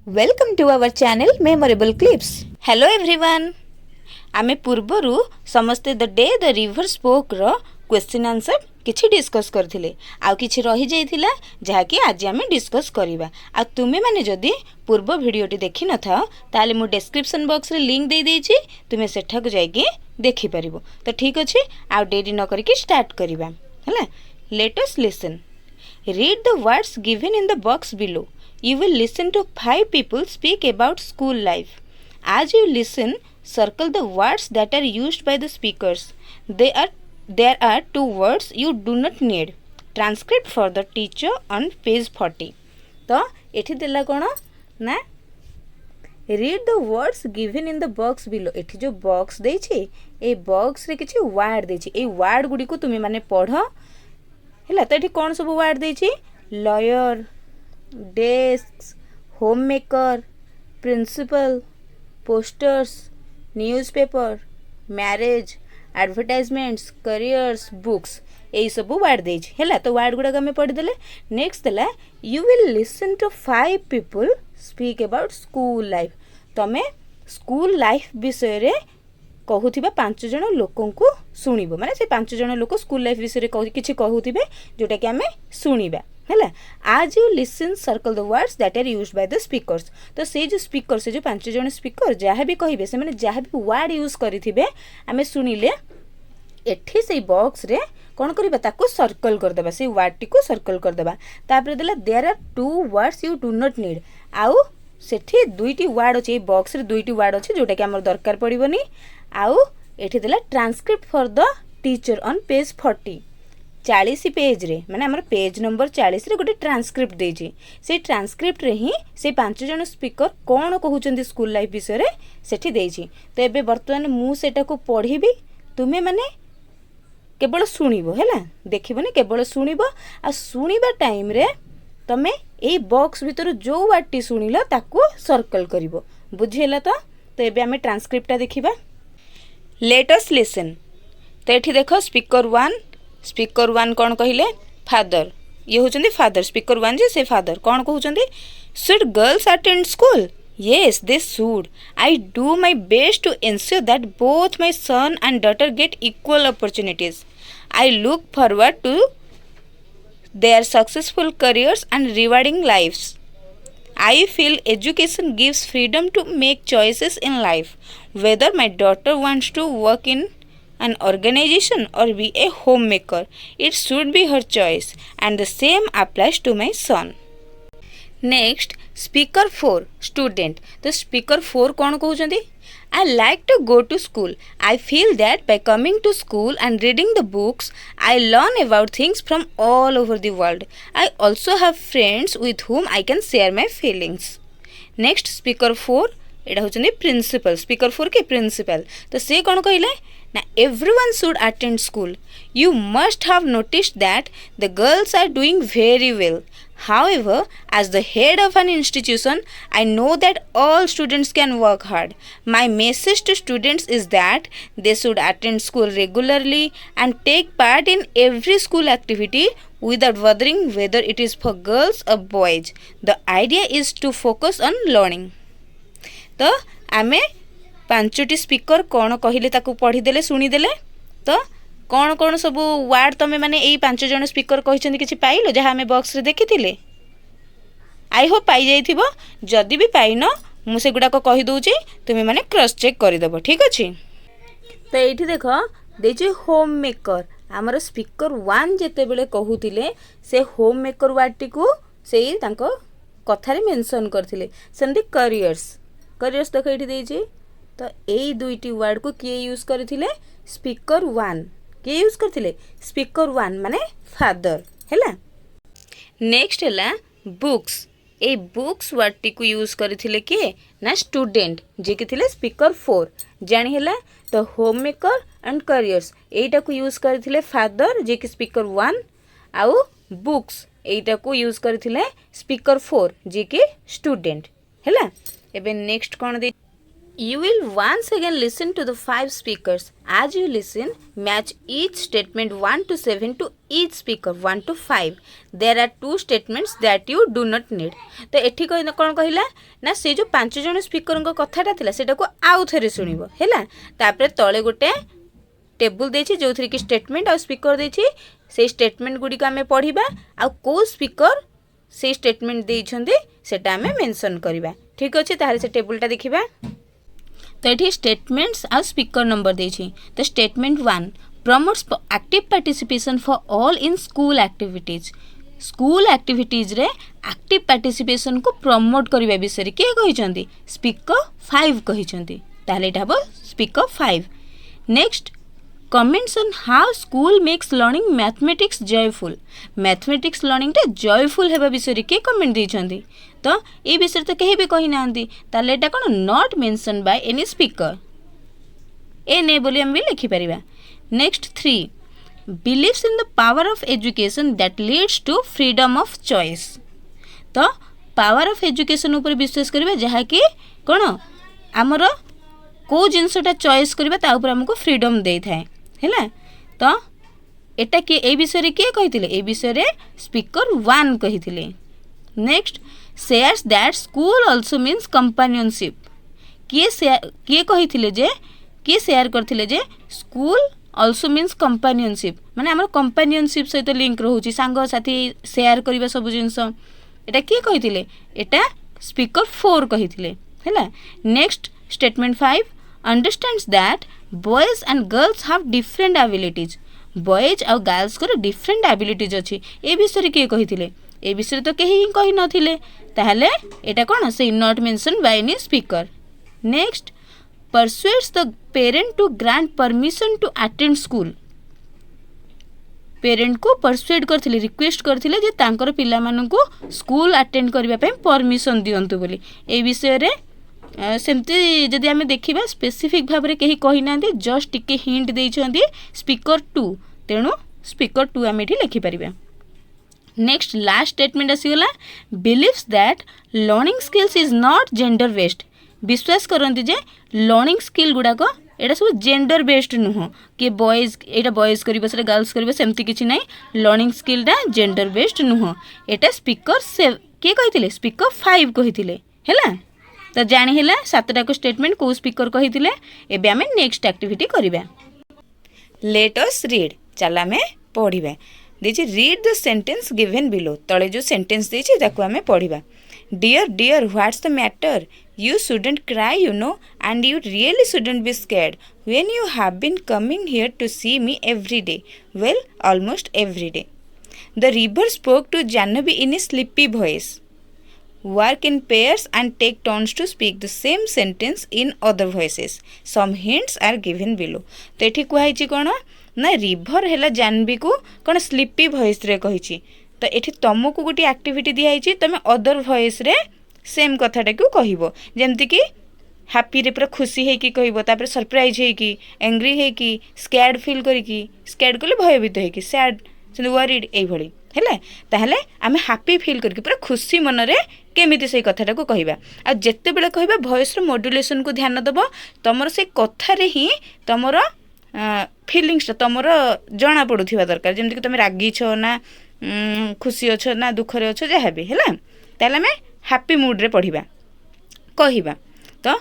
Welcome to our channel memorable clips. Hello everyone. आमे पूर्वरु समस्ते the day the river spoke रो question answer किछि डिस्कस करथिले आ किछि रहि जाइथिला जहाकि आज आमे डिस्कस करिबा। आ तुमे माने जदी पूर्व वीडियोटी देखि न था ताले मु डिस्क्रिप्शन बॉक्स रे लिंक दे देछि, तुमे सेठा को जाई के देखि परिबो। तो ठीक अछि, आ देरी न करी के स्टार्ट करिबा। हला, let us listen. Read the words given in the box below. You will listen to 5 people speak about school life. As you listen, circle the words that are used by the speakers. There are 2 words you do not need. Transcript for the teacher on page 40. तो एठी देला कोन ना, read the words given in the box below. एठी जो box देछि a box रे किछि word देछि, ए वर्ड गुडी को तुमे माने पढो। हैला, तो एठी कोन सब वर्ड देछि? Lawyer, desk, homemaker, principal, posters, newspaper, marriage, advertisements, careers, books, यही सब वर्ड देछि। हैला, तो वर्ड गुडा हमें पढ़ी देले। नेक्स्ट देला, you will listen to 5 people speak about school life. तमे स्कूल लाइफ विषय रे कहूथिबा 5 जण लोकन को सुनिबो, माने से 5 जण लोक स्कूल लाइफ विषय रे किछि कहूथिबे जोटा कि हमें सुनिबा। हैला, आज you listen circle the words that are used by the speakers. तो से जो स्पीकर, से जो 5 जण स्पीकर जहाँ भी कहिबे, से माने जहाँ भी वर्ड यूज करिथिबे हमें सुनिले एठी से बॉक्स रे कोन करबा, ताको सर्कल कर देबा, से वर्ड टी को सर्कल कर देबा। तापर देला there are 2 words you do not need. आउ सेठी दुईटी वर्ड अछि, बॉक्स रे दुईटी वर्ड अछि जोटा कि हमर दरकार पड़िबोनी। आउ एठी देला transcript for the teacher on page 40। 40 page रे, माने हमर पेज नंबर 40 रे गोटे ट्रांसक्रिप्ट देछि। से ट्रांसक्रिप्ट रे ही से 5 जण स्पीकर कोन कहउचंदी स्कूल लाइफ विषय रे सेठी देछि। तो एबे वर्तमान मु सेटा को पढिबी, तुमे माने केवल सुनिबो। हैला, देखिबोनी, केवल सुनिबो। आ सुनिबा टाइम रे तमे ए बॉक्स भीतर जो वर्ड टी सुनिला ताको सर्कल करिवो। बुझियला तो एबे हमें ट्रांसक्रिप्टा देखिबा। Let us listen. तो एठी देखो स्पीकर 1 कौन कहले? फादर। ये होचंदी फादर। स्पीकर 1 जे से फादर कौन कहउचंदी? Should girls attend school? Yes, they should. I do my best to ensure that both my son and daughter get equal opportunities. I look forward to their successful careers and rewarding lives. I feel education gives freedom to make choices in life. Whether my daughter wants to work in an organization or be a homemaker, it should be her choice, and the same applies to my son. Next, speaker 4 student. तो speaker 4 कौन कहउचंदी? I like to go to school. I feel that by coming to school and reading the books, I learn about things from all over the world. I also have friends with whom I can share my feelings. Next, speaker 4 Etah होचंदी principal. Speaker 4 के principal. तो से कौन कहले ना, everyone should attend school. You must have noticed that the girls are doing very well. However, as the head of an institution, I know that all students can work hard. My message to students is that they should attend school regularly and take part in every school activity without bothering whether it is for girls or boys. The idea is to focus on learning. तो आमे 5टी speaker कौन कहले ताकू पढ़ी देले, सुनी देले। तो कौन कौन सब वर्ड तमे माने एई 5 जण स्पीकर कहिसंदी किछि पाइलो जहा हमें बॉक्स रे देखिथिले? आई होप पाई जाइथिबो। जदी भी पाइनो मु से गुडा को कहि दोउची, तुमे माने क्रॉस चेक करि देबो। ठीक अछि। तो एठी देखो देछि होम मेकर। हमर स्पीकर 1 जेते बेले कहूतिले से होम मेकर वर्ड टी को सेई तांको कथारे मेंशन करथिले। सेंदी करियर्स देखो एठी देछि। तो एई दुईटी वर्ड को किए यूज करथिले? स्पीकर 1 के यूज करथिले? स्पीकर 1 माने फादर। हैला, नेक्स्ट हैला बुक्स। ए बुक्स वर्ड टी को यूज करथिले के ना, स्टूडेंट जे के थिले स्पीकर 4। जानि हैला, तो होम मेकर एंड करियर्स एटा को यूज करथिले फादर जे के स्पीकर 1। आउ बुक्स एटा को यूज करथिले स्पीकर 4 जे के स्टूडेंट। हैला, एबे next cone they? You will once again listen to the 5 speakers. As you listen, match each statement 1 to 7 to each speaker 1 to 5. There are 2 statements that you do not need. तो एठी कहिना कोन कहिला ना से जो 5 जण स्पीकर को कथाटा थिला सेटा को आउ थरे सुनिबो हैला तापरे तळे गोटे टेबल देछि जो थरी की स्टेटमेंट आ स्पीकर देछि से स्टेटमेंट गुडी का हमें पढिबा आ को स्पीकर से स्टेटमेंट देइछन्ते सेटा हमें मेंशन करबा ठीक अछि ताहारे से टेबलटा देखिबा तो ये स्टेटमेंट्स आ स्पीकर नंबर देछि तो statement 1 promotes active participation for all in school activities रे एक्टिव पार्टिसिपेशन को प्रमोट करबा विषय के कहिसंती स्पीकर 5 कहिसंती ताले एटा हबो speaker 5 next comments on how school makes learning mathematics joyful mathematics learning टे जॉयफुल हेबा विषय के कमेंट देइछंती तो ये विषय तो कहीं भी कही ना ताले एटा कोन not mention by any speaker ए ने बोली हम भी लिखि परिबा next 3 believes in the power of education that leads to freedom of choice तो पावर ऑफ एजुकेशन ऊपर विश्वास करबा जहा कि कोन हमर को जिनसटा चॉइस करबा ता ऊपर हमको फ्रीडम देई थाए हैला तो एटा के ए विषय रे के कहिथिले ए विषय रे स्पीकर 1 कहिथिले next shares that school also means companionship किए कहिथिले जे किए शेयर करथिले जे स्कूल also means companionship माने हमर companionship सहित लिंक रहउची संग साथी शेयर करबा सब जिंस एटा किए कहिथिले एटा स्पीकर 4 कहिथिले हैला next statement 5 understands that boys and girls have different abilities boys और गर्ल्स को डिफरेंट एबिलिटीज अच्छी ए विषय किए कहिथिले ए विषय तो कहीं कही नथिले ताहले एटा कोन से not mention by any speaker next persuades the parent to grant permission to attend school parent को परसुएड करथिले रिक्वेस्ट करथिले जे तांकर पिला मानन को स्कूल अटेंड करबा पे परमिशन दियंतु बोली ए विषय रे सेमती जदि आमे देखिबा स्पेसिफिक भाबरे कहीं कहि नांती जस्ट टिके हिंट देइछंती स्पीकर 2 तेणु स्पीकर 2 आमे एठी लिखि परिबा नेक्स्ट लास्ट स्टेटमेंट आसीगला believes that learning skills is not gender based विश्वास करंती जे लर्निंग स्किल गुडा को एटा सब जेंडर बेस्ड नुह कि बॉयज एटा बॉयज करिबा से गर्ल्स करिबा सेमती किछि नै लर्निंग स्किल दा जेंडर बेस्ड नुह एटा स्पीकर से के कहिथिले स्पीकर 5 कहिथिले हैला तो जानी हैला सातटा को स्टेटमेंट को स्पीकर कहिथिले एबे हमें नेक्स्ट एक्टिविटी करिबा लेट अस रीड चला में पढिबा देछि read the sentence given below तळे जो सेंटेंस देछि ताको हमें पढिबा dear what's the matter you shouldn't cry you know and you really shouldn't be scared when you have been coming here to see me every day well almost every day the river spoke to Jahnavi in a sleepy voice work in pairs and take turns to speak the same sentence in other voices some hints are given below तो एठी कुहाइची कोन ना river हैला जानवी को कोन sleepy voice रे कहिची तो एठी तुमको गोटी एक्टिविटी दियाइची तमे अदर वॉइस रे सेम कथाटा को कहिबो जेमति कि हैप्पी रे पूरा खुशी है कि कहिबो तापर सरप्राइज है कि एंग्री है कि स्कैर्ड फील करी कि स्कैर्ड कोले भयभीत है कि सैड से वरीड एई भली हैला ताहले आमे हैप्पी फील करके पूरा खुशी मन रे केमिति से कथाटा को कहिबा आ जत्ते बेले कहिबा वॉइस रो मॉड्यूलेशन को ध्यान दबो तमरो से कथा रे ही तमरो फीलिंग्स तमरो जाना पडुथिबा दरकार जेमति कि तमे रागी छ ना खुशी अछ ना दुख रे अछ जहा भी हैला ताले हमें हैप्पी मूड रे पढिबा कहिबा तो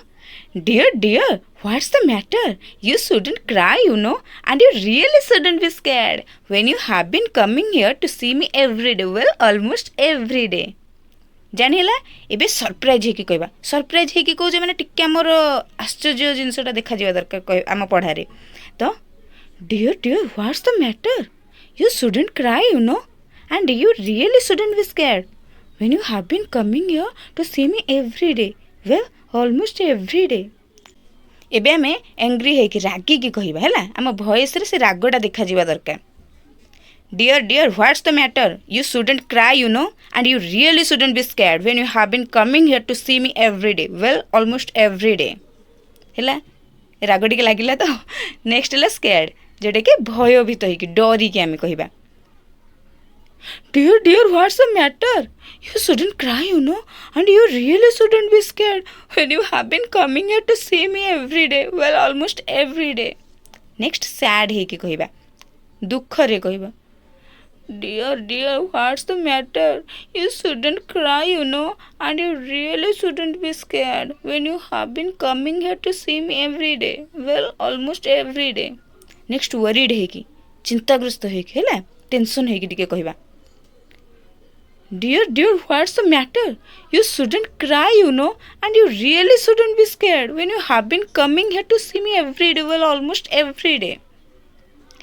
dear what's the matter you shouldn't cry you know and you really shouldn't be scared when you have been coming here to see me every day well almost every day जानिला एबे surprise है कि कहबा surprise है कि को जे माने टिके हमर आश्चर्य जिंसटा देखा जिवा दरकार हम पढारे तो dear what's the matter you shouldn't cry you know and you really shouldn't be scared when you have been coming here to see me every day well almost every day एबे हमें एंग्री है कि रागी की कहबा हैला हम voice रे से रागोटा देखा जिवा दरकार dear what's the matter you shouldn't cry you know and you really shouldn't be scared when you have been coming here to see me every day well almost every day हैला रागोटी के लागिला तो नेक्स्ट हैला scared जेटा कि भयभीत है कि डरी कि हमें कहबा Dear, what's the matter? You shouldn't cry, and you really shouldn't be scared when you have been coming here to see me every day. Well, almost every day. Next, sad ହେଇକି କହିବା, ଦୁଃଖରେ କହିବା. Dear, what's the matter? You shouldn't cry, and you really shouldn't be scared when you have been coming here to see me every day. Well, almost every day. Next, worried ହେଇକି, ଚିନ୍ତାଗ୍ରସ୍ତ ହେଇକି, ହେଲା, tension ହେଇକି ଟିକେ କହିବା. Dear, what's the matter? You shouldn't cry, and you really shouldn't be scared when you have been coming here to see me every day. Well, almost every day.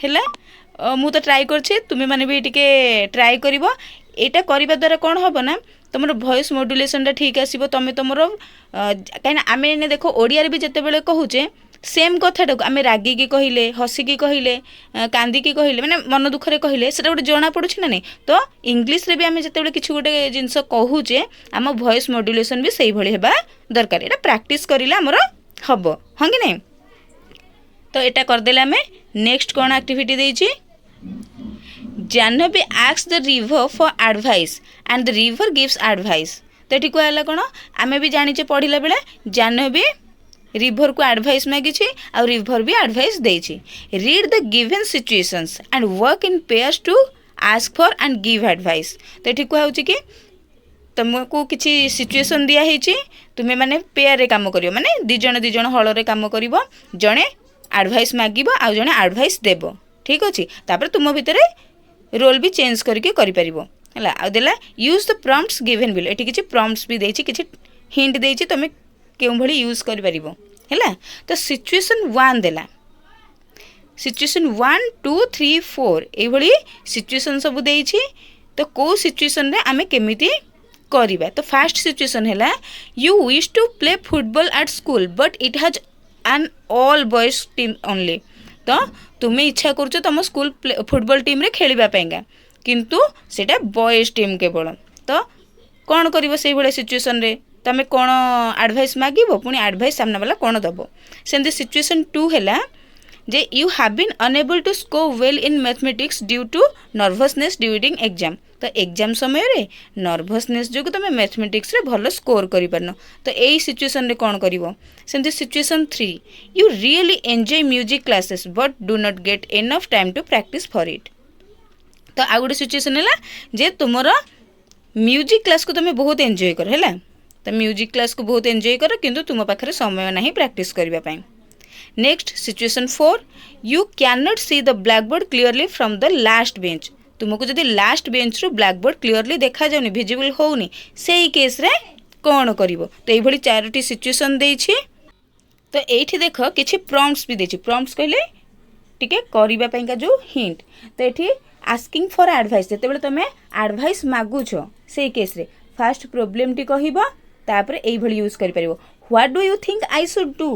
ହେଲା, ମୁଁ ତ ଟ୍ରାଏ କରିଛି, ତୁମେମାନେ ବି ଟିକେ ଟ୍ରାଏ କରିବ. ଏଇଟା କରିବା ଦ୍ୱାରା କ'ଣ ହେବ ନା, ତୁମର ଭଏସ୍ ମଡୁଲେସନ୍ଟା ଠିକ୍ ଆସିବ. ତୁମେ ତୁମର କାହିଁକିନା ଆମେ ଏନେ ଦେଖ ଓଡ଼ିଆରେ ବି ଯେତେବେଳେ କହୁଛେ ସେମ୍ କଥାଟାକୁ ଆମେ ରାଗିକି କହିଲେ, ହସିକି କହିଲେ, କାନ୍ଦିକି କହିଲେ, ମାନେ ମନ ଦୁଃଖରେ କହିଲେ ସେଟା ଗୋଟେ ଜଣାପଡ଼ୁଛି ନା ନାହିଁ. ତ ଇଂଲିଶରେ ବି ଆମେ ଯେତେବେଳେ କିଛି ଗୋଟେ ଜିନିଷ କହୁଛେ ଆମ ଭଏସ୍ ମଡୁଲେସନ୍ ବି ସେଇଭଳି ହେବା ଦରକାର. ଏଇଟା ପ୍ରାକ୍ଟିସ୍ କରିଲେ ଆମର ହେବ, ହଁ କି ନାହିଁ? ତ ଏଇଟା କରିଦେଲେ ଆମେ ନେକ୍ସଟ କ'ଣ ଆକ୍ଟିଭିଟି ଦେଇଛି, Jahnavi ask the river for advice and the river gives advice. ତ ଏଠି କୁହାହେଲା କ'ଣ, ଆମେ ବି ଜାଣିଛେ ପଢ଼ିଲା ବେଳେ ଜାହ୍ନବୀ ରିଭରକୁ ଆଡ଼ଭାଇସ୍ ମାଗିଛି ଆଉ ରିଭର ବି ଆଡ଼ଭାଇସ୍ ଦେଇଛି. Read the given situations and work in pairs to ask for and give advice. ତ ଏଠି କୁହାହେଉଛି କି ତୁମକୁ କିଛି ସିଚୁଏସନ୍ ଦିଆହେଇଛି, ତୁମେମାନେ ପେୟାରରେ କାମ କରିବ, ମାନେ ଦୁଇ ଜଣ ହଳରେ କାମ କରିବ, ଜଣେ ଆଡ଼ଭାଇସ୍ ମାଗିବ ଆଉ ଜଣେ ଆଡ଼ଭାଇସ୍ ଦେବ. ଠିକ୍ ଅଛି, ତାପରେ ତୁମ ଭିତରେ ରୋଲ୍ ବି ଚେଞ୍ଜ କରିକି କରିପାରିବ, ହେଲା. ଆଉ ଦେଲା ୟୁଜ୍ ଦ ପ୍ରମ୍ପଟ୍ସ ଗିଭେନ୍ ବିଲୋ. ଏଠି କିଛି ପ୍ରମ୍ପଟ୍ସ ବି ଦେଇଛି, କିଛି ହିଣ୍ଟ ଦେଇଛି, ତୁମେ କେଉଁଭଳି ୟୁଜ୍ କରିପାରିବ, ହେଲା. ତ ସିଚୁଏସନ୍ 1 ଦେଲା, ସିଚୁଏସନ୍ 1, 2, 3, 4 ଏଇଭଳି ସିଚୁଏସନ୍ ସବୁ ଦେଇଛି. ତ କେଉଁ ସିଚୁଏସନ୍ରେ ଆମେ କେମିତି କରିବା. ତ ଫାର୍ଷ୍ଟ ସିଚୁଏସନ୍ ହେଲା, you wish to play football at school but it has an all boys team only. ତ ତୁମେ ଇଚ୍ଛା କରୁଛ ତୁମ ସ୍କୁଲ୍ ଫୁଟବଲ୍ ଟିମ୍ରେ ଖେଳିବା ପାଇଁକା, କିନ୍ତୁ ସେଇଟା ବଏଜ୍ ଟିମ୍ କେବଳ. ତ କ'ଣ କରିବ ସେଇଭଳିଆ ସିଚୁଏସନ୍ରେ, ତୁମେ କ'ଣ ଆଡ଼ଭାଇସ୍ ମାଗିବ, ପୁଣି ଆଡ଼ଭାଇସ୍ ସାମ୍ନାବାଲା କ'ଣ ଦେବ. ସେମିତି ସିଚୁଏସନ୍ 2 ହେଲା ଯେ you have been unable to score well in mathematics due to nervousness during exam. ତ ଏକ୍ଜାମ୍ ସମୟରେ ନର୍ଭସନେସ୍ ଯୋଗୁଁ ତୁମେ ମ୍ୟାଥମେଟିକ୍ସରେ ଭଲ ସ୍କୋର୍ କରିପାରୁନ. ତ ଏଇ ସିଚୁଏସନ୍ରେ କ'ଣ କରିବ. ସେମିତି situation 3, you really enjoy music classes but do not get enough time to practise for it. ତ ଆଉ ଗୋଟେ ସିଚୁଏସନ୍ ହେଲା ଯେ ତୁମର ମ୍ୟୁଜିକ୍ କ୍ଲାସ୍କୁ ତୁମେ ବହୁତ ଏନ୍ଜୟ କର, ହେଲା. ତ ମ୍ୟୁଜିକ୍ କ୍ଲାସ୍କୁ ବହୁତ ଏନ୍ଜୟ କର, କିନ୍ତୁ ତୁମ ପାଖରେ ସମୟ ନାହିଁ ପ୍ରାକ୍ଟିସ୍ କରିବା ପାଇଁ. Next situation 4, you can not see the blackboard clearly from the last bench. ତୁମକୁ ଯଦି ଲାଷ୍ଟ ବେଞ୍ଚରୁ ବ୍ଲାକବୋର୍ଡ଼ କ୍ଲିୟରଲି ଦେଖାଯାଉନି, ଭିଜିବଲ୍ ହେଉନି, ସେଇ କେସ୍ରେ କ'ଣ କରିବ. ତ ଏଇଭଳି 4ଟି ସିଚୁଏସନ୍ ଦେଇଛି. ତ ଏଇଠି ଦେଖ କିଛି ପ୍ରମ୍ପଟ୍ସ ବି ଦେଇଛି. ପ୍ରମ୍ପଟ୍ସ କହିଲେ ଟିକେ କରିବା ପାଇଁକା ଯେଉଁ ହିଣ୍ଟ. ତ ଏଠି ଆସ୍କିଂ ଫର୍ ଆଡ଼ଭାଇସ୍, ଯେତେବେଳେ ତୁମେ ଆଡ଼ଭାଇସ୍ ମାଗୁଛ ସେଇ କେସ୍ରେ ଫାଷ୍ଟ ପ୍ରୋବ୍ଲେମଟି କହିବ, ତାପରେ ଏଇଭଳି ୟୁଜ୍ କରିପାରିବ. What do you think I should do.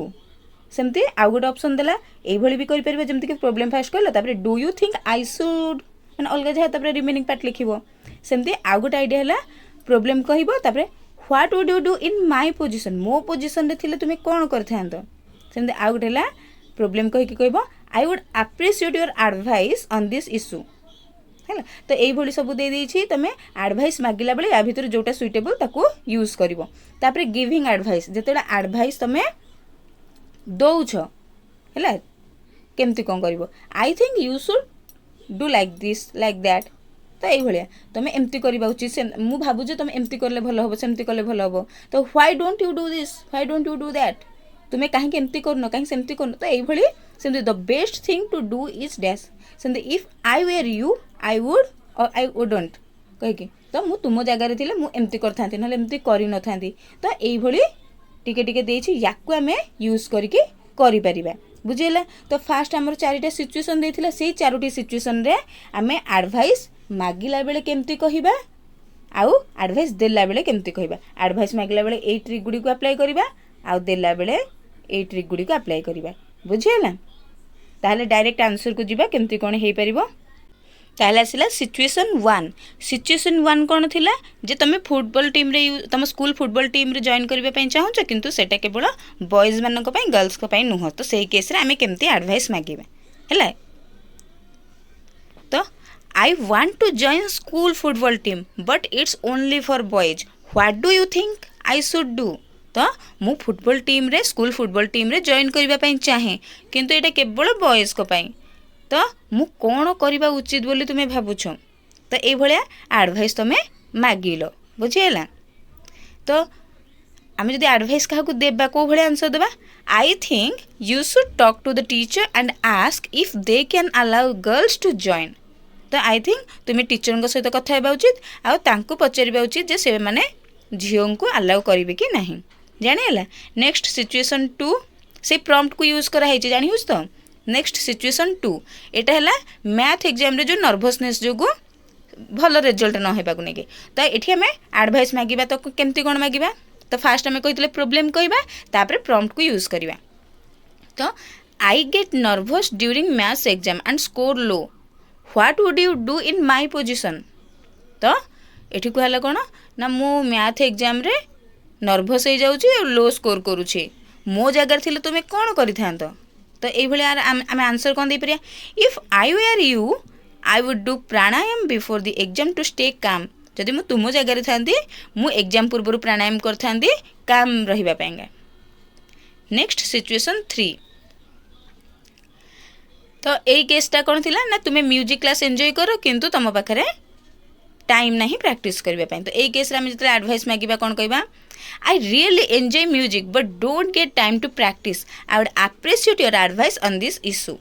ସେମିତି ଆଉ ଗୋଟେ ଅପସନ୍ ଦେଲା, ଏଇଭଳି ବି କରିପାରିବ, ଯେମିତିକି ପ୍ରୋବ୍ଲେମ୍ ଫାଷ୍ଟ କହିଲ, ତାପରେ do you think I should, ମାନେ ଅଲଗା ଯାହା, ତାପରେ ରିମେନିଂ ପାର୍ଟ ଲେଖିବ. ସେମିତି ଆଉ ଗୋଟେ ଆଇଡ଼ିଆ ହେଲା, ପ୍ରୋବ୍ଲେମ୍ କହିବ, ତାପରେ what would you do in my position, ମୋ ପୋଜିସନ୍ରେ ଥିଲେ ତୁମେ କ'ଣ କରିଥାନ୍ତ. ସେମିତି ଆଉ ଗୋଟେ ହେଲା, ପ୍ରୋବ୍ଲେମ୍ କହିକି କହିବ I would appreciate your advice on this issue, ହେଲା. ତ ଏଇଭଳି ସବୁ ଦେଇଦେଇଛି. ତୁମେ ଆଡ଼ଭାଇସ୍ ମାଗିଲା ବେଳେ ୟା ଭିତରେ ଯେଉଁଟା ସୁଇଟେବୁଲ୍ ତାକୁ ୟୁଜ୍ କରିବ. ତାପରେ ଗିଭିଂ ଆଡ଼ଭାଇସ୍, ଯେତେବେଳେ ଆଡ଼ଭାଇସ୍ ତୁମେ ଦେଉଛ, ହେଲା, କେମିତି କ'ଣ କରିବ. I think you should do like this like that. ତ ଏଇଭଳିଆ ତୁମେ ଏମିତି କରିବା ଉଚିତ, ମୁଁ ଭାବୁଛି ତୁମେ ଏମିତି କଲେ ଭଲ ହେବ, ସେମିତି କଲେ ଭଲ ହେବ. ତ why don't you do this, why don't you do that, ତୁମେ କାହିଁକି ଏମିତି କରୁନ, କାହିଁକି ସେମିତି କରୁନ. ତ ଏଇଭଳି ସେମିତି the best thing to do is dash. ସେମିତି if I were you I would or I wouldn't କହିକି, ତ ମୁଁ ତୁମ ଜାଗାରେ ଥିଲେ ମୁଁ ଏମିତି କରିଥାନ୍ତି, ନହେଲେ ଏମିତି କରିନଥାନ୍ତି. ତ ଏଇଭଳି ଟିକେ ଟିକେ ଦେଇଛି, ୟାକୁ ଆମେ ୟୁଜ୍ କରିକି କରିପାରିବା, ବୁଝିହେଲା. ତ ଫାଷ୍ଟ ଆମର 4ଟା ସିଚୁଏସନ୍ ଦେଇଥିଲା, ସେଇ 4ଟି ସିଚୁଏସନ୍ରେ ଆମେ ଆଡ଼ଭାଇସ୍ ମାଗିଲା ବେଳେ କେମିତି କହିବା ଆଉ ଆଡ଼ଭାଇସ୍ ଦେଲା ବେଳେ କେମିତି କହିବା. ଆଡ଼ଭାଇସ୍ ମାଗିଲା ବେଳେ ଏଇ ଟ୍ରିକ୍ ଗୁଡ଼ିକୁ ଆପ୍ଲାଏ କରିବା, ଆଉ ଦେଲା ବେଳେ ଏଇ ଟ୍ରିକ୍ ଗୁଡ଼ିକୁ ଆପ୍ଲାଏ କରିବା, ବୁଝିହେଲା. ତାହେଲେ ଡାଇରେକ୍ଟ ଆନ୍ସରକୁ ଯିବା, କେମିତି କ'ଣ ହେଇପାରିବ. ତାହେଲେ ଆସିଲା ସିଚୁଏସନ୍ 1. ସିଚୁଏସନ୍ 1 କ'ଣ ଥିଲା, ଯେ ତୁମେ ଫୁଟବଲ୍ ଟିମ୍ରେ ତୁମ ସ୍କୁଲ୍ ଫୁଟବଲ୍ ଟିମ୍ରେ ଜଏନ୍ କରିବା ପାଇଁ ଚାହୁଁଛ, କିନ୍ତୁ ସେଇଟା କେବଳ ବଏଜ୍ମାନଙ୍କ ପାଇଁ, ଗର୍ଲସ୍ଙ୍କ ପାଇଁ ନୁହଁ. ତ ସେଇ କେସ୍ରେ ଆମେ କେମିତି ଆଡ଼ଭାଇସ୍ ମାଗିବା, ହେଲା. ତ I want to join school football team but it's only for boys. What do you think I should do? तो मु फुटबॉल टीम रे स्कूल फुटबॉल टीम रे जॉइन करबा पई चाहे किंतु एटा केवल बॉयज को पई तो मु कोन करबा उचित बोली तुमे भाबुछ तो ए भलिया एडवाइस तुमे मागिलो बुझिएला तो आम जब एडवाइस क्या देवा कौ भाई आंसर देवा I think you should talk to the teacher and ask if they can allow girls to join तो आई थिंक तुम्हें टीचर सहित कथा होगा उचित आउ पचार उचित जे से मैंने झील को अलाउ करेंगे कि ना जानीला नेक्स्ट सिचुएशन 2 से प्रॉम्प्ट को यूज कराई जानी हुस तो नेक्स्ट सिचुएशन 2 एटा है मैथ एग्जाम रे जो नर्भसनेस जो भल रिजल्ट न होगा नहीं तो ये आम एडवाइस मांगा तो केमती कौन मांगा तो फास्ट आम कही प्रोब्लेम कहवा तापर प्रॉम्प्ट को यूज करवा तो I get nervous during maths exam and score low what would you do in my position तो ये कहला कौन ना मु मैथ एग्जाम रे नर्भस हो जाऊँ लो स्कोर करुँचे मो जगार थी तुम्हें कौन कर तो ये आम आंसर कौन दे पारिया if I were you I would do pranayama before the exam to stay calm जदि मु तुम जगार था मु एग्जाम पूर्व प्राणायाम करथांती काम रहिबा पाएंगा नेक्स्ट सिचुएशन 3 तो यही केसटा कौन थिला ना तुम्हें म्यूजिक क्लास एंजॉय करो किंतु तुम पाखे टाइम नहीं प्रैक्टिस करने तो यही केस आम जो एडवाइस मांगा कौन कहवा I really enjoy music but don't get time to practice I would appreciate your advice on this issue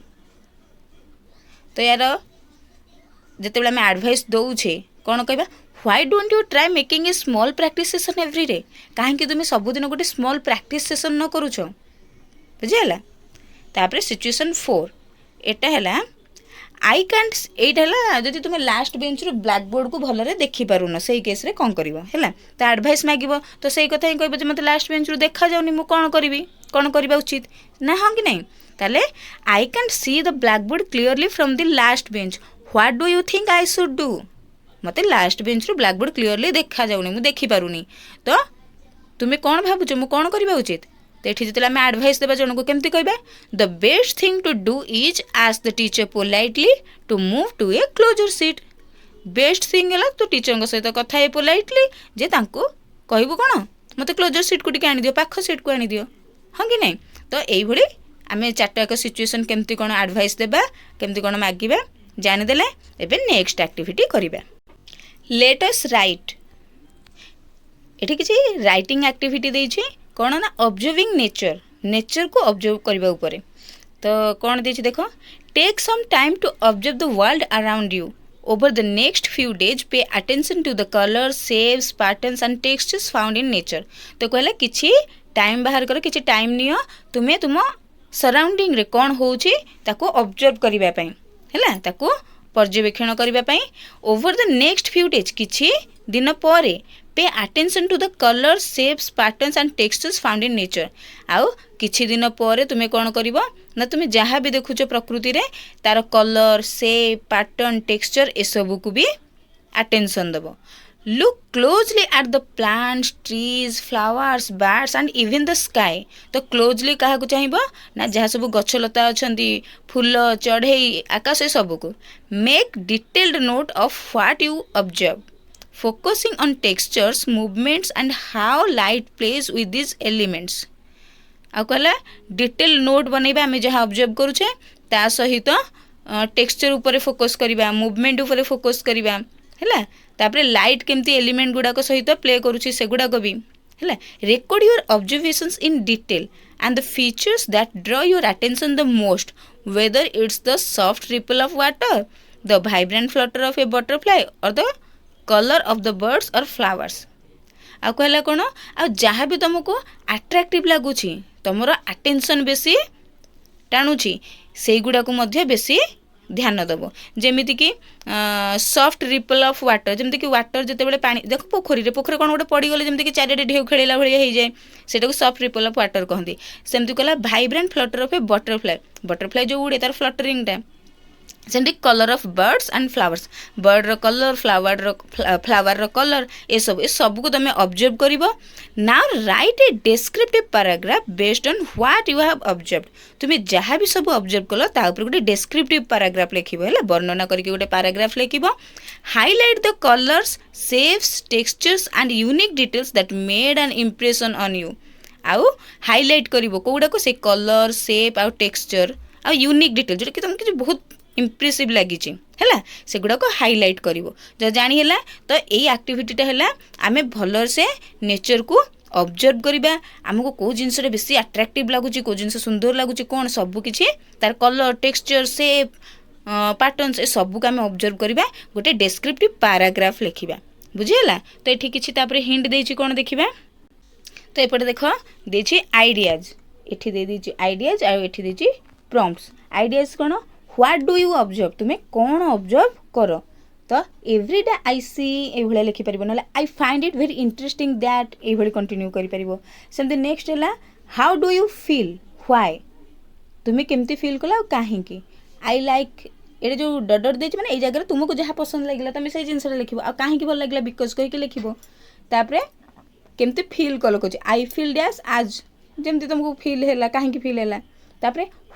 तो यार जिते आम एडवाइस दौचे कौन कहवा why don't you try making a small practice session every day कहीं तुम्हें सबुदिन गोटे स्मॉल प्रैक्टिस सेशन न करुच बुझीगला तापर सिचुएशन 4 एटा है आई कैंट एटा जदि तुम्हें लास्ट बेंच रू ब्लैक बोर्ड को भलरे देखि पारुन से केस रे कौन करिवो हैला तो एडवाइस मागिबो तो सही कथा ही कहबो जे मते लास्ट बेंच रू देखा जाउनी मु कौन करिवि कौन करबा उचित ना हां कि नहीं ताले I can't see the black board clearly from the last bench what do you think I should do मते लास्ट बेंच रू ब्लैक बोर्ड क्लियरली देखा जाउनी मु देखि पारुनी तो तुम्हें कौन भाबुछ मु कौन करबा उचित तो ये जो आम एडवाइस देवा जन को केमती कहबा the best thing to do is ask the teacher politely to move to a closer seat best thing है तो टीचर सहित कथा है पोलाइटली जे तांको कहबू कौन मत क्लोजर सीट को टी आनी पाख सीट को आनी दियो हाँ कि नहीं तो यही आम चार्टाक सिचुएशन केमती कौन एडवाइस देवा केमती कौन मागिबा जानीदेले एबे नेक्स्ट एक्टिविटी करवा लेट अस राइट ये किसी राइटिंग एक्टिविटी देछि कौन ना ऑब्जर्विंग नेचर नेचर को ऑब्जर्व करबा ऊपर तो कौन देछि देखो take some time to observe the world around you over the next few days pay attention to the colours shapes patterns and textures found in nature तो कहला किछि टाइम बाहर कर किछि टाइम नियो तुम्हें तुम सराउंडिंग रे कौन होउछि ताको ऑब्जर्व करबा पई हैला ताको पर्यवेक्षण करबा पई over the next few days किछि दिन परे pay attention to the colour shapes patterns and textures found in nature आउ किछि दिन पर तुम्हें कौन करिवो ना तुम्हें जहाँ भी देखुच प्रकृति रे तार कलर शेप पैटर्न टेक्सचर ए सब को भी अटेंशन दबो look closely at the plants trees flowers birds and even the sky तो क्लोजली क्या चाहिए ना जहाँ सब गछलता अच्छी फूल चढ़ई आकाश ए सब को make detailed note of what you observe focusing on textures movements and how light plays with these elements आ कहला डिटेल नोट बनैबा आमे जहाँ ऑब्जर्व करूछे ता सहित टेक्सचर ऊपर फोकस करिबा मूवमेंट ऊपर फोकस करिबा हैला तापरे लाइट केमती एलिमेंट गुडा को सहित प्ले करूछि सेगुडा को भी हैला record your observations in detail and the features that draw your attention the most whether it's the soft ripple of water the vibrant flutter of a butterfly or the colour of the birds और flowers आ कहला कौन आ जहाँ भी तुमको attractive लगुच तुमर attention बेसी टाणुची से गुड़ाक बेसी ध्यान दब जमीती कि सॉफ्ट रिपल ऑफ वाटर जमीती कि वाटर जिते पानी देख पोखरी पोखरी कौन गोटे पड़गले जमीती चारिटे ढेउ खेला भाई हो जाए सेटा सॉफ्ट रिपल ऑफ वाटर कहते सेमती कहला vibrant flutter of a butterfly butterfly जो उड़े तार फ्लटरिंगटा सेमती colour of birds and flowers bird रो कलर फ्लावर रो कलर ये सब को तुम ऑब्जर्व कर now write a descriptive paragraph based on what you have observe तुम्हें जहाँ भी सब ऑब्जर्व कल गोटे डिस्क्रिप्टिव पैराग्राफ लिखिबो है वर्णना करके गोटे पैराग्राफ लिखिबो highlight the colours shapes textures and unique details that made an impression on you आउ हाईलाइट करिवो कोउडा को से कलर शेप आउ टेक्सचर आउ यूनिक डिटेल जोटा कि तुमको बहुत इम्प्रेसिव लगी है से गुड़ा को हाईलाइट कर जो जानी है तो यही एक्टिविटीटा है आम भल से नेचर को ऑब्जर्व करवा आमको कौ जिनस बेसी अट्राक्टिव लगुच कौ जिन सुंदर लगुच कौन सबकि तार कलर टेक्सचर शेप पैटर्न्स ए सब को आम ऑब्जर्व करवा गोटे डिस्क्रिप्टिव पैराग्राफ लिखा बुझीगला तो ये किसी हिंट देछि कौन देखिबा तो एपटे देख देछि आइडियाज एठी दे देछि आइडियाज आ एठी देछि प्रॉम्प्ट्स आइडियाज कौन व्हाट डू यू ऑब्जर्व तुम्हें कौन ऑब्जर्व कर तो एवरीडे आई सी ये लिखिपर ना I find it very interesting that ये कंटिन्यू करमती नेक्स्ट है how do you feel why तुम्हें केमती फील कल कहीं आई लाइक ये जो डर दे मैंने जगह तुमको जहाँ पसंद लगे तुम से जिनसा लिख कहीं भल लगे बिकज कहीकि लिख केमती फील कल कह आई फील डैश आज जमती तुमको फील है कहीं फील है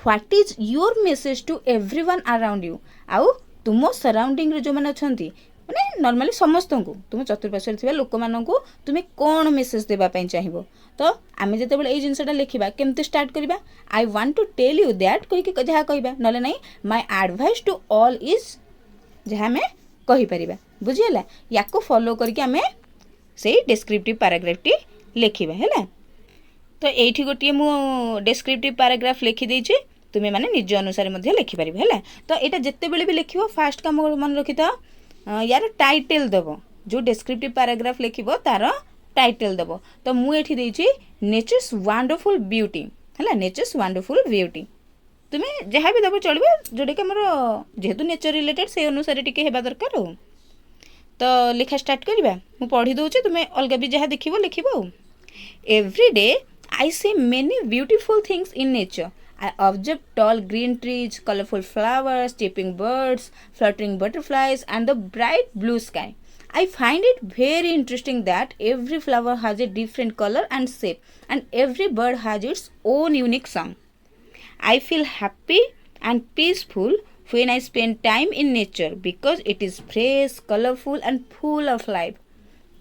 what is your message to everyone around you आउ तुम सराउंडिंग जो मैंने अच्छा मैंने नॉर्मली समस्त को तुम चतुर्पार्श्व थी लोक मान तुम्हें कौन मेसेज देवाई चाहिए तो आम जो ये जिनसा लिखा केमती स्टार्ट करवा I want to tell you that कहीकि जहाँ कह ना नहीं my advice to all is जहाँ आम कहीपर बुझीगला या फॉलो करके आम से डिस्क्रिप्टिव पैराग्राफटी लिखा है तो ये गोटे मु डिस्क्रिप्टिव पैराग्राफ लिखिदे तुम्हें माने निज अनुसार लिखिपर है तो यहाँ जिते बड़े भी लिख फास्ट काम मन रखी था यार टाइटल दब जो डिस्क्रिप्टिव पैराग्राफ लिख तार टाइटल दब तो मुझे नेचर्स वंडरफुल ब्यूटी है नेचर्स वंडरफुल ब्यूटी तुम्हें जहाँ भी दब चलो जोटा कि आमर जेहेतु नेचर रिलेटेड से अनुसार टी है दरकार हो तो लिखा स्टार्ट करवा मु पढ़ी दूचे तुम्हें अलग भी जहाँ देख लिख every day I see many beautiful things in nature. I observe tall green trees, colorful flowers, chirping birds, fluttering butterflies, and the bright blue sky. I find it very interesting that every flower has a different color and shape, and every bird has its own unique song. I feel happy and peaceful when I spend time in nature because it is fresh, colorful, and full of life.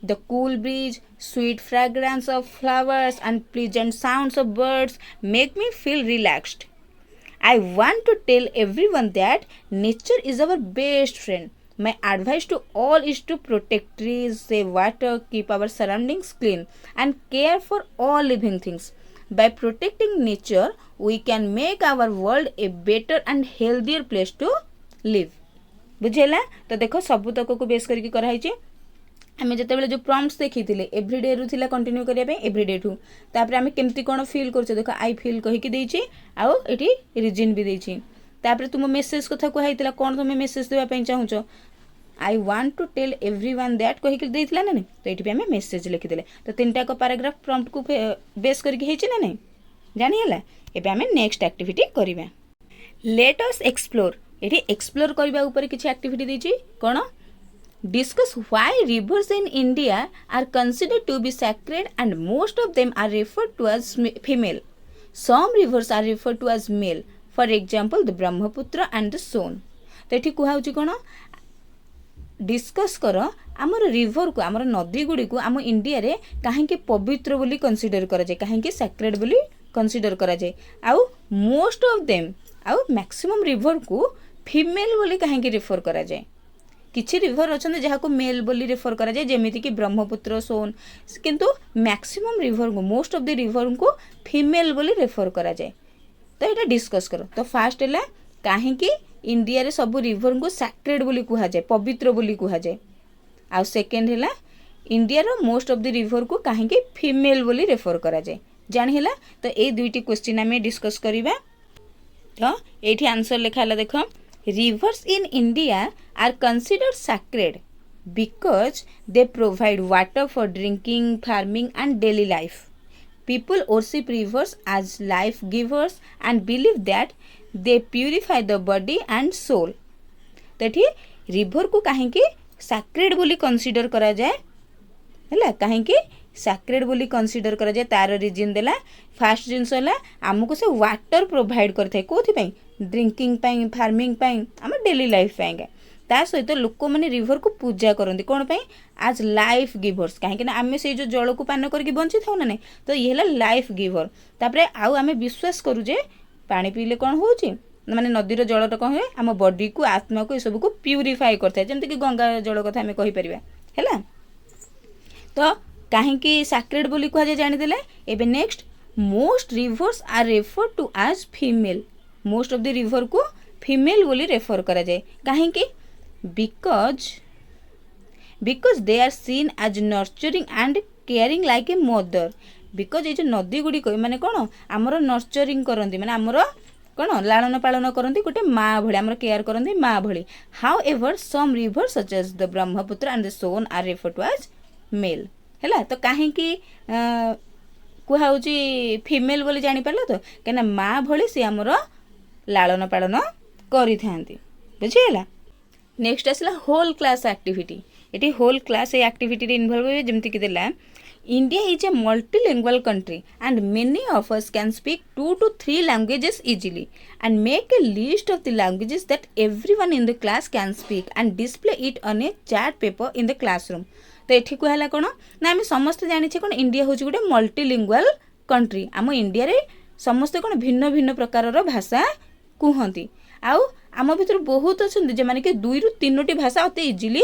The cool breeze, sweet fragrance of flowers, and pleasant sounds of birds make me feel relaxed. I want to tell everyone that nature is our best friend. My advice to all is to protect trees, save water, keep our surroundings clean, and care for all living things. By protecting nature, we can make our world a better and healthier place to live. बुझेला तो देखो सबुतक को base करके कराई आम जो जो prompts देखी एवरीडे रु कंटिन्यू करने एवरीडे ठू तापर आम केमती कौन फिल कर देख आई फिल कहीकि आउ ये रिजन भी देती तापर तुम मेसेज कथा कहला कौन तुम मेसेज देवाई चाहूच I want to tell everyone that कहीकि देला ना तो ये आम मेसेज लिखिदे तो 3टा पैराग्राफ प्रॉम्प्ट को बेस करके ना नहीं जानीगला एबे आम नेक्स्ट एक्टिविटी करवा लेट अस एक्सप्लोर ये एक्सप्लोर करने ऊपर किसी एक्टिविटी देती कौन Discuss why rivers in India are considered to be sacred and most of them are referred to as female. Some rivers are referred to as male. For example, the Brahmaputra and the Son. तो ये कहूँ कौन discuss कर आमर river को आमर नदी गुड़ी को आम इंडिया रे कहीं पवित्र बोली कंसीडर करा जाए कहीं सैक्रेड बोली कंसीडर करा जाए आउ मोस्ट ऑफ देम आउ मैक्सिमम रिवर को फीमेल बोली कहीं रिफर करा जाए किछि रिवर अच्छा जहाँ को मेल बोली रेफर करा जाए जमीती कि ब्रह्मपुत्र सोन किंतु मैक्सिमम रिवर को मोस्ट ऑफ द रिवर को फीमेल बोली रेफर करा जाए तो यहाँ डिस्कस करो तो फास्ट है कहीं इंडिया रे सब रिवर को सैक्रेड बोली कह जाए पवित्र बोली कह जाए आउ सेकेंड है इंडिया रो मोस्ट ऑफ द रिवर को कहीं फीमेल बोली रेफर करा जाए जानी तो ये दुईटी क्वेश्चन आम डिस्कस करवा तो ये आंसर लिखा है देख Rivers in India are considered sacred because they provide water for drinking, farming, and daily life. People worship rivers as life givers and believe that they purify the body and soul. तो ये river को कहीं sacred बोली consider करा जाए है कहीं sacred बोली कंसीडर करा जाए तार रीजन देला फास्ट जिनस है आमको से वाटर प्रोवाइड करता कौन ड्रिंकिंग फार्मिंग आम डेली लाइफ ता सहित लोक मैंने रिभर को पूजा करती कौन आज लाइफ गिवर्स कहीं आम से जो जल को पान करके बंची था ना नहीं तो ये है लाइफ गिवर तापर आम विश्वास करूँ पानी पीले कौन हो माने नदीर जलटा कौन हुए आम बॉडी को आत्मा को सब को प्यूरिफाई करता है जमीक गंगा जल कथा आम कहीपर है तो कहीं सैक्रेड बोली कह जाए जानीदे एबे next most rivers are refer to as female most of the river को फीमेल बोली रेफर करा जाए कहीं because they are seen as nurturing and caring like a mother because ये जो नदी गुड़िक माने कौन आमर नर्चरिंग करती माने आमर कौन लालन पालन करती गोटे माँ भली आमर केयर करती माँ भली however some river such as the Brahmaputra and the Son are refer to as male है तो कहीं कहूँ फीमेल बोली जापर तो कहीं माँ भली सी आमर लालन पालन करी बुझीगला नेक्स्ट आसला होल क्लास एक्टिविटी ये होल क्लास एक्टिविटी इनवल्व हुए जमीक देला India is a multilingual country and many of us can speak 2 to 3 languages easily and make a list of the languages that everyone in the class can speak and display it on a chart paper in the classroom. तो ये कहला कौन ना आम समस्त जाने कौन India हूँ गोटे मल्टीलिंगुअल कंट्री आम इंडिया रे समस्ते कौन भिन्न भिन्न प्रकार भाषा कहती आउ आम भर बहुत अच्छा जो मैंने कि 2 ରୁ 3ଟି भाषा अति इजिली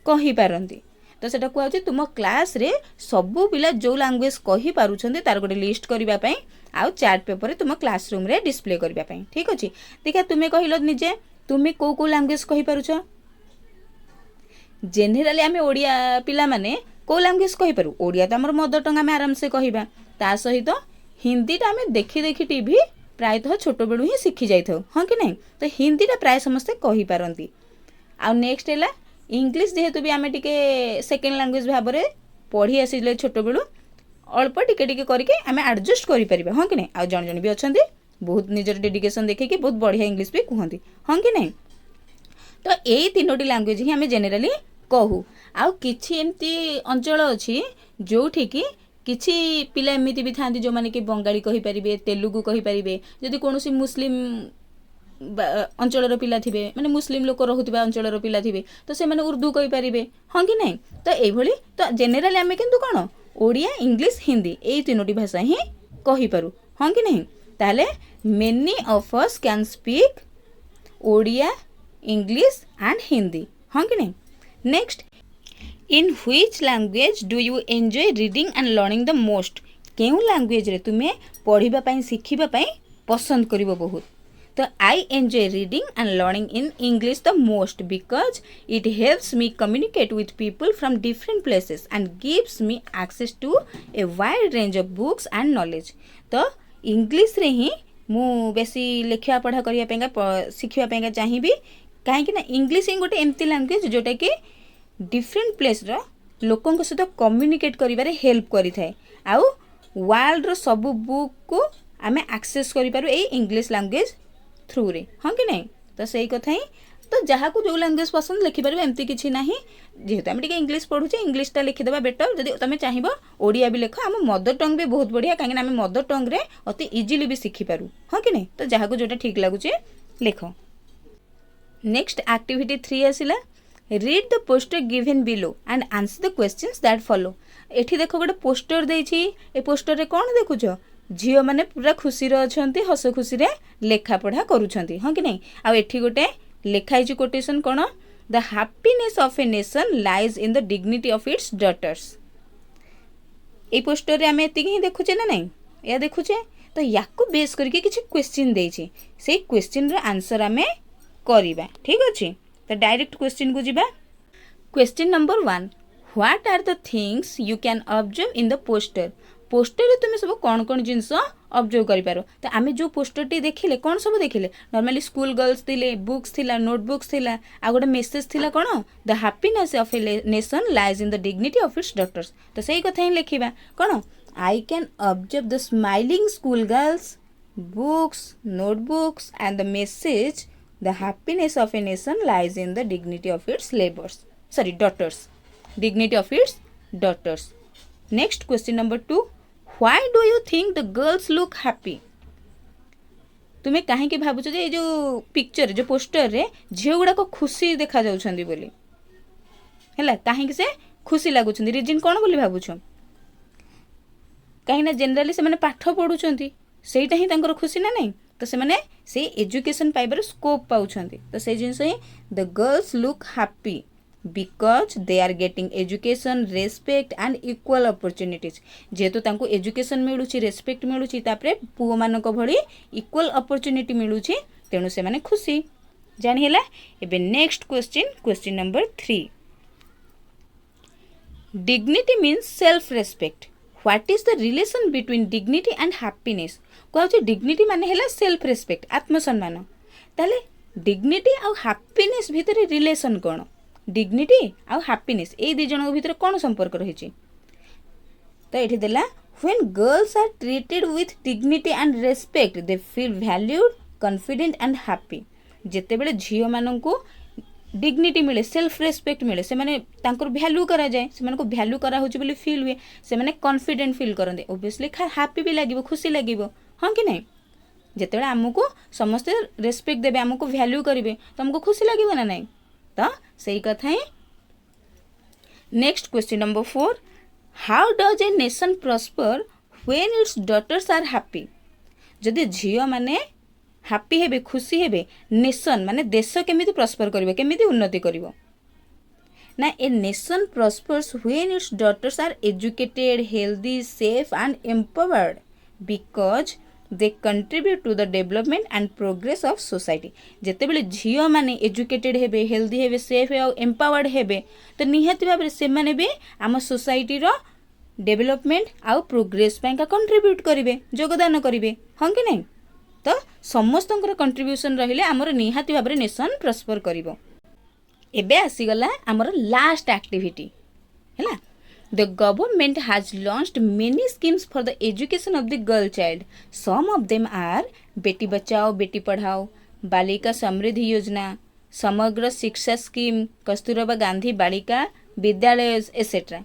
कहीपारती तो सेटा कहूँ तुम क्लास रे सबू पिला जो लैंग्वेज कही पारुछन्ते तार गोटे लिस्ट करने आउ चार्ट पेपर रे तुम क्लासरूम रे डिस्प्ले करने ठीक अच्छे देखा तुम्हें कहल निजे तुम्हें कौ लैंग्वेज कही पारुछ जेनेराली आम ओडिया पिला माने कौ लैंग्वेज कही पारू ओडिया तो आमर मदर टंग आम आराम से कहबा ता सहित हिंदीटा आम देखी देखी टीवी प्रायतः छोट बेलू ही शिखी जाइथौ हाँ कि नहीं तो हिंदीटा प्राय समस्ते कही पारंती आ नेक्स्ट है इंग्लिश जेहेतु भी आम टे सेकेंड लैंग्वेज भाव में पढ़ी आसिले छोट बेलू अल्प टिके टिके करके आम एडजस्ट करें हाँ कि नहीं आ जन जन भी अच्छा बहुत निजर डेडिकेशन देखिए बहुत बढ़िया इंग्लिश भी कहती हाँ कि नहीं तो यही 3टी लैंग्वेज ही आम जेनेराली कहू आउ किछि एमती अंचल अच्छी जोठी कि किछि पिला एमती भी था जो मैंने कि बंगाली कहींपारे तेलुगु कहींपारे जदि कौन मुस्लिम अंचल पिला थे माने मुस्लिम लोक रोकवा अंचल पिला थे तो से उर्दू कहींपारे हाँ कि नहीं तो ये तो जेनेराली आम किंतु कौन ओडिया इंग्लिश हिंदी यही 3टी भाषा ही कहींपारू हाँ कि नहीं ताहले many of us can speak Odia English and Hindi हाँ कि नहीं next in which language do you enjoy reading and learning the most केउ लैंग्वेज रे तुम्हें पढ़ाई शिखापी पसंद कर बहुत तो I enjoy reading and learning in English the most because it helps me communicate with people from different places and gives me access to a wide range of books and knowledge तो English रे ही मु बेसी लिखा पढ़ा करने शिखापी चाहिए कहीं English ही गोटे एमती लैंग्वेज जोटा कि डिफरेंट प्लेस लोकों सहित कम्युनिकेट करिबारे हेल्प करि थाए आउ वर्ल्ड रो सब बुक को आमे एक्सेस करि पारू ए इंग्लिश लैंग्वेज थ्रू रे हाँ कि नहीं तो सही कथा ही तो जहाँ को जो लैंग्वेज पसंद लिखिपारे एमती किसी ना जेहेतु आम टे इंग्लिश पढ़ुचे इंग्लिशटा लिखिदेवा बेटर जब तुम चाहिए ओडिया भी लिख आम मदर टंग भी बहुत बढ़िया कहीं आम मदर टंग रे अति इजिली भी शिखिपारू हाँ कि नहीं तो जहाँ को जोटा ठीक लगुचे लिख नेक्स्ट एक्टिविटी 3 आसिला read the poster given below and answer the questions that follow एठी देखो गोटे पोस्टर देछि ए पोस्टर रे कोन देखुछ झियो माने पूरा खुशी रे अछंती हस खुशी रे लेखा पढ़ा करूछंती हाँ कि नहीं आ एठी गोटे लेखा हिची कोटेशन कोन the happiness of a nation lies in the dignity of its daughters a poster रे आमे एति ही देखुचे ना नहीं या देखुचे तो याको बेस करके किछि क्वेश्चन देछि से क्वेश्चन रो आंसर आमे करिबा ठीक अछि तो डायरेक्ट क्वेश्चन को जीवा question number 1 what are the things you can observe in the poster poster रे तुम सब कौन कौन जिनस ऑब्जर्व करि पारो तो आमे जो पोस्टर टी देखिले कौन सब देखिले नॉर्मली स्कूल गर्ल्स थिले बुक्स थिला नोटबुक्स थिला आ गोटे मेसेज थिला कौन the happiness of a nation lies in the dignity of its daughters तो सही कथा ही लिखिबा कौन I can observe the smiling school girls books, notebooks, and the message, the happiness of a nation lies in the dignity of its laborers. Sorry, daughters. Dignity of its daughters. Next question number 2. Why do you think the girls look happy? तुमे कहीं भावुच जो picture जो poster रे झील गुड़ाक खुशी देखा जाउछंदी बोली है कहीं से खुशी लगुच रिजन कौन बोली भावुछ कहीं जेनराली से पाठ पढ़ुंट सेटा ही खुशी ना नहीं तो से एजुकेशन पाइबार स्कोप पाँच तो से जिन the girls look happy because they are getting education respect and equal opportunities जेहेतु तांको एजुकेशन मिलूँ रेस्पेक्ट मिलूँ पुओ मानक भली इक्वल अपॉर्चुनिटी मिलूँ तेणु से माने खुशी जानी है। एबे next question number 3. Dignity means self respect. What is the relation between dignity and happiness? कहूँ डिग्निटी माने है सेल्फ रेस्पेक्ट आत्मसम्मान. ताले डिग्निटी आउ हैप्पीनेस भितर रिलेशन कौन? डिग्निटी आउ हैप्पीनेस ए दी जन भितर कौन संपर्क रही? तो ये देला when girls are treated with dignity and respect they feel valued confident and happy. जेते बेले झियो माननकु डिग्निटी मिले सेल्फ रेस्पेक्ट मिले से माने तांकर वैल्यू करा जाए से मानको वैल्यू करा होची बोली फील हुए से माने कॉन्फिडेंट फील करंदे ओबियसली हैप्पी भी लागिवो खुशी लागिवो हां कि नहीं. जेते बेले हमको समस्त रेस्पेक्ट देबे हमको वैल्यू करिवे तो हमको खुशी लागिवो ना नहीं. तो सही कथा है. Next question number 4. How does a nation prosper when its daughters are happy? जदि झियो माने हैप्पी हेबे खुशी हेबे नेशन माने देश केमिति प्रॉस्पर करिवो केमिति उन्नति करिवो ना. A nation prospers when its daughters are educated healthy safe and empowered because they contribute to the development and progress of society. जेते बेले झियो माने एजुकेटेड हेबे हेल्दी हेबे सेफ और एम्पावर्ड हेबे तो निहाती भाबरे से माने भी आम सोसाइटी रो डेवलपमेंट आउ प्रोग्रेस ପାଇଁ का कंट्रीब्यूट करिवे योगदान करिवे हां कि नहीं. तो समस्तंकर कंट्रीब्यूशन रहिले आमर निहाती भाबरे नेशन प्रॉस्पर करिवो. एबे आसीगला आमर लास्ट एक्टिविटी हैला. The government has launched many schemes for the education of the girl child. Some of them are Beti Bachao Beti Padhao, बालिका समृद्धि योजना, समग्र शिक्षा स्कीम, कस्तूरबा गांधी बालिका विद्यालय एसेट्रा.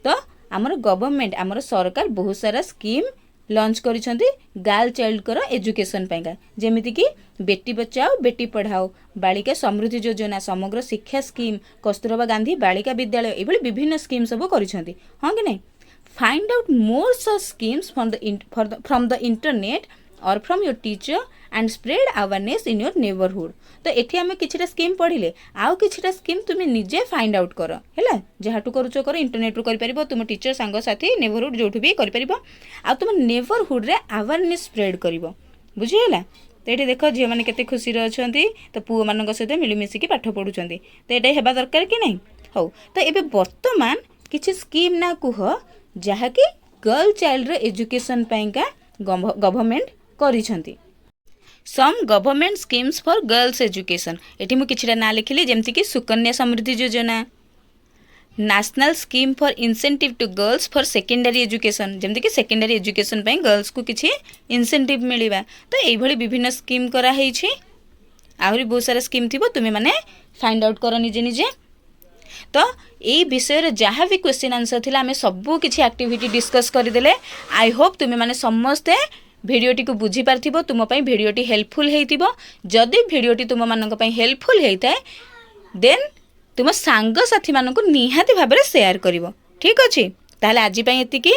तो आमर गवर्नमेंट आमर सरकार बहुत सारा स्कीम लॉन्च करिसेंती गर्ल चाइल्ड कर एजुकेशन पाइका जेमिति कि बेटी बचाओ बेटी पढ़ाओ, बालिका समृद्धि योजना, समग्र शिक्षा स्कीम, कस्तूरबा गांधी बालिका विद्यालय ये विभिन्न स्कीम सब करिसेंती हां कि नहीं. Find out more such schemes from the internet or from your teacher and spread awareness in your neighbourhood. तो एठी हमें किछटा स्कीम पढ़िले आउ किछटा स्कीम तुमे निजे फाइंड आउट कर हैला. जहाटू करूचो कर इंटरनेट रू करि परिबो, तुम टीचर सांग साथी नेबरहुड जोठू भी करि परिबो आ तुम नेबरहुड रे अवेयरनेस स्प्रेड करिवो. बुझी हैला. तो ये देख झील मैंने केते खुशी अच्छी तो पुओ मान सहित मिलमिशिकी पाठ पढ़ुंट तो ये हेबा दरकार कि नहीं. हो तो ये बर्तमान किसी स्कीम ना कह जहाँकि गर्ल चाइल्ड एजुकेशन पाइका गवर्नमेंट करिसेंती. Some government schemes for girls education एटी मु किछटा ना लिखिली जेमति कि Sukanya Samriddhi Yojana, national scheme for incentive to girls for secondary education जमती कि सेकेंडरी एजुकेशन पे गर्ल्स को किसी इंसेंटिव मिलवा. तो ये विभिन्न स्कीम कराई आहरी बहुत सारा स्कीम थी तुम्हें मैंने फाइंड आउट कर निजे निजे. तो ये विषय जहाँ भी क्वेश्चन आंसर थिला आमे सबू किसी एक्टिविटी डिस्कस करदेले. आई होप तुम्हें मैंने समस्ते भिडियोटी को बुझी पार्थिबो, तुम पई भिडियोटी हेल्पफुल हेइतिबो. जदि भिडियोटी तुम मानक पई हेल्पफुल हेइताए देन तुम सांग साथी मानक निहाती भाबरे शेयर करिवो. ठीक अछि ताहले आजि पई एतिकी.